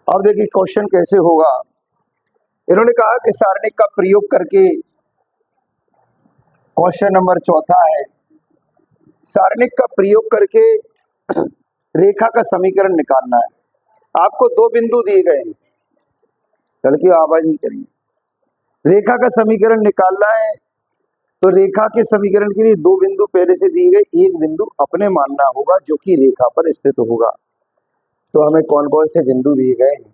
अब देखिए क्वेश्चन कैसे होगा। इन्होंने कहा कि सारणिक का प्रयोग करके, क्वेश्चन नंबर चौथा है, सारणिक का प्रयोग करके रेखा का समीकरण निकालना है। आपको दो बिंदु दिए गए हैं, लड़की आवाज नहीं करिए। रेखा का समीकरण निकालना है तो रेखा के समीकरण के लिए दो बिंदु पहले से दिए गए, एक बिंदु अपने मानना होगा जो कि रेखा पर स्थित होगा। तो हमें कौन कौन से बिंदु दिए गए हैं,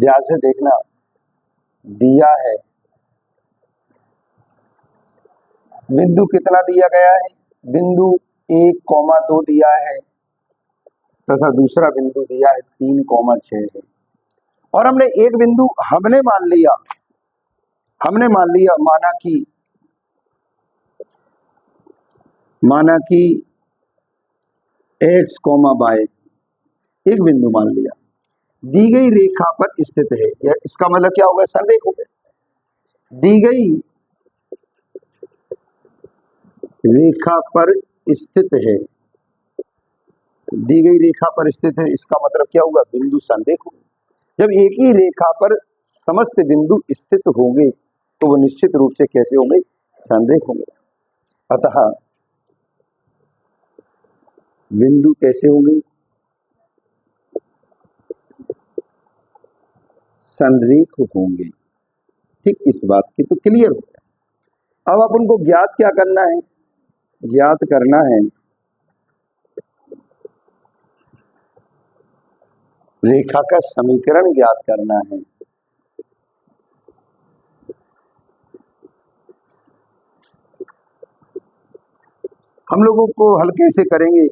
ध्यान से देखना। दिया है बिंदु कितना दिया गया है, बिंदु 1,2 दिया है तथा दूसरा बिंदु दिया है 3,6 है। और हमने एक बिंदु हमने मान लिया, माना कि x, y एक बिंदु मान लिया, दी गई रेखा पर स्थित है। या इसका मतलब क्या होगा, संरेख हो गया। दी गई रेखा पर स्थित है, दी गई रेखा पर स्थित है, इसका मतलब क्या होगा, बिंदु संरेख होगा। जब एक ही रेखा पर समस्त बिंदु स्थित होंगे तो वो निश्चित रूप से कैसे होंगे, संरेख होंगे। अतः बिंदु कैसे होंगे, संरेख होंगे। ठीक, इस बात की तो क्लियर हो गया। अब अपन को ज्ञात क्या करना है, ज्ञात करना है रेखा का समीकरण ज्ञात करना है। हम लोगों को हल कैसे करेंगे,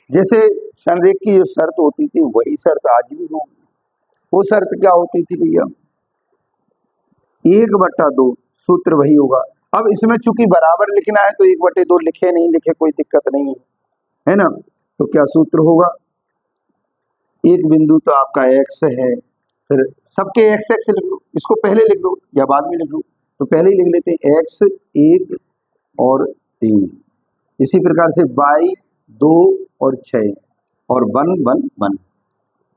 जैसे संरेख की जो शर्त होती थी वही शर्त आज भी होगी। वो शर्त क्या होती थी भैया, 1/2 सूत्र वही होगा। अब इसमें चूंकि बराबर लिखना है तो 1/2 लिखे नहीं लिखे कोई दिक्कत नहीं है, है ना। तो क्या सूत्र होगा, एक बिंदु तो आपका x है, फिर सबके x लिख लो, इसको पहले लिख लो या बाद में लिख लो, तो पहले ही लिख लेते हैं x 1 और 3। इसी प्रकार से y 2 और 6 और 1 1 1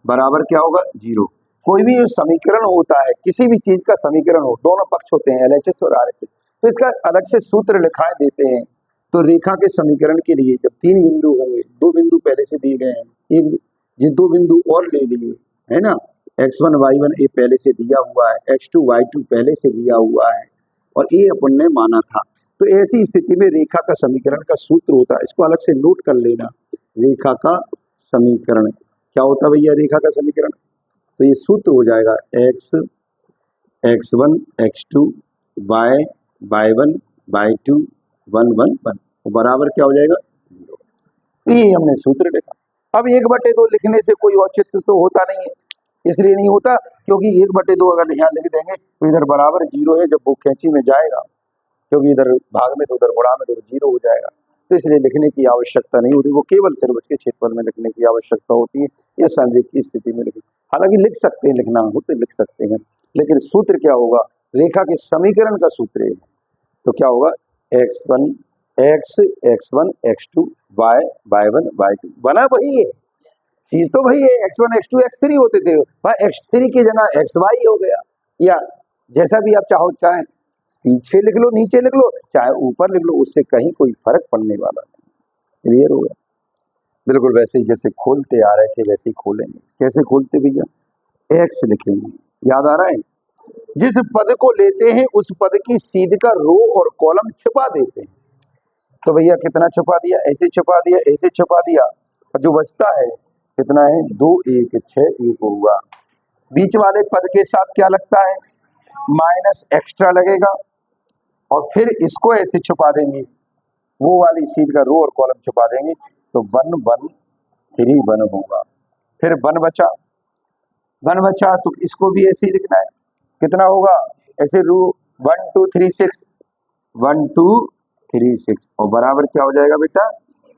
बराबर क्या होगा, 0। कोई भी समीकरण होता है, किसी भी चीज का समीकरण हो, दोनों पक्ष होते हैं LHS और RHS, तो इसका अलग से सूत्र लिखाए देते हैं। तो रेखा के समीकरण के लिए जब 3 बिंदु होंगे, 2 बिंदु पहले से दिए गए हैं, एक ये 2 बिंदु और ले लिए, है ना। x1 y1 ये पहले से दिया हुआ है, x2 y2 पहले से दिया हुआ है और ये अपन ने माना था। तो ऐसी स्थिति में रेखा का समीकरण का सूत्र होता है, इसको अलग से नोट कर लेना। रेखा का समीकरण क्या होता है भैया, रेखा का समीकरण, तो ये सूत्र हो जाएगा x x1 x2 y y1 y2 1 1 1 बराबर क्या हो जाएगा, 0। तो ये हमने सूत्र लिखा। अब 1/2 लिखने से कोई औचित्य तो होता नहीं है, इसलिए नहीं होता क्योंकि 1/2 अगर यहाँ लिख देंगे तो इधर बराबर 0 है, जब वो कैंची में जाएगा, क्योंकि इधर भाग में तो उधर गुणा में तो 0 हो जाएगा, तो इसलिए लिखने की आवश्यकता नहीं होती। वो केवल त्रिभुज के क्षेत्रफल में लिखने की आवश्यकता होती है या संरेख की स्थिति में लिखने। हालांकि लिख सकते हैं, लिखना हो तो लिख सकते हैं, लेकिन सूत्र क्या होगा, रेखा के समीकरण का सूत्र है। तो क्या होगा, x1 x1 x2 y y1 y2 बना वही है, चीज तो वही है, x1 x2 x3 होते थे, वह x3 की जगह xy हो गया, या जैसा भी आप चाहो, चाहे पीछे लिख लो, नीचे लिख लो, चाहे ऊपर लिख लो, उससे कहीं कोई फर्क पड़ने वाला नहीं। क्लियर हो गया, बिल्कुल वैसे ही जैसे खोलते आ रहे थे वैसे ही खोलेंगे। कैसे खोलते भैया, x लिखेंगे, याद आ रहा है, जिस पद को लेते हैं उस पद की सीध का रो और कॉलम छिपा देते हैं। तो भैया कितना छिपा दिया, ऐसे छिपा दिया, ऐसे छिपा दिया, और जो बचता है कितना है, 2 1 6 1 होगा। बीच वाले पद के साथ क्या लगता है, माइनस एक्स्ट्रा लगेगा, और फिर इसको ऐसे छुपा देंगे, वो वाली सीध का रो और कॉलम छुपा देंगे, तो 1 1 3 1 होगा। फिर 1 बचा तो इसको भी ऐसे ही लिखना है, कितना होगा, ऐसे रो 1 2 3 6 1 2 3 6 और बराबर क्या हो जाएगा बेटा,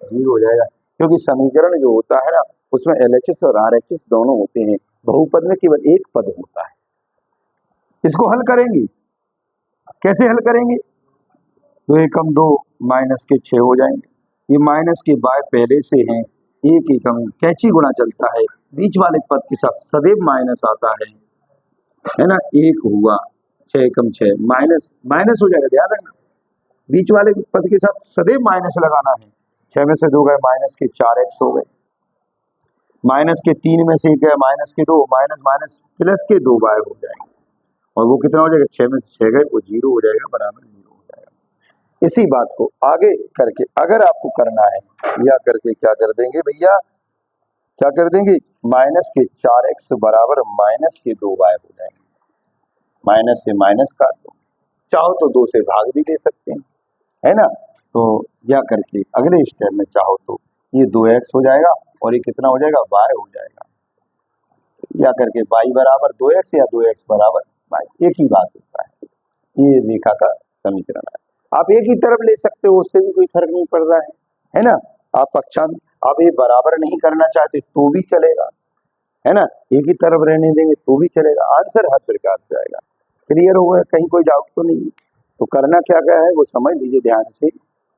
0 हो जाएगा। क्योंकि समीकरण जो होता है ना, उसमें LHS और RHS दोनों होते हैं, बहुपद में केवल एक पद होता है। इसको हल करेंगे, कैसे हल करेंगे, 2 एकम 2 माइनस के 6 हो जाएंगे, ये माइनस के बाय पहले से हैं, 1 एकम कैंची गुणा चलता है, बीच वाले पद के साथ सदैव माइनस आता है ना। एक हुआ 6 एकम 6 माइनस माइनस हो जाएगा, ध्यान रखना बीच वाले पद के साथ सदैव माइनस लगाना है। 6 में से 2 गए माइनस के 4x हो गए, माइनस के 3 में से 1 गए माइनस के 2, माइनस माइनस प्लस के 2 बार हो जाएंगे और वो कितना हो जाएगा, 6 में से 6 गए वो 0 हो जाएगा, बराबर 0 हो जाएगा। इसी बात को आगे करके अगर आपको करना है या करके क्या कर देंगे भैया, क्या कर देंगे, माइनस के 4x बराबर माइनस के 2 बार हो जाएंगे। माइनस से माइनस काट दो, चाहो तो 2 से भाग भी दे सकते हैं, है ना। तो या करके अगले स्टेप में चाहो तो ये 2x हो जाएगा और ये कितना हो जाएगा, y हो जाएगा। या करके y बराबर 2x या 2x बराबर y, एक ही बात होता है। ये रेखा का समीकरण है, आप एक ही तरफ ले सकते हो, उससे भी कोई फर्क नहीं पड़ रहा है ना। आप पक्षांत आप ये बराबर नहीं करना चाहते तो भी चलेगा, है ना, एक ही तरफ रहने देंगे तो भी चलेगा, आंसर हर प्रकार से आएगा। क्लियर हो गया, कहीं कोई डाउट तो नहीं। तो करना क्या क्या है वो समझ लीजिए ध्यान से।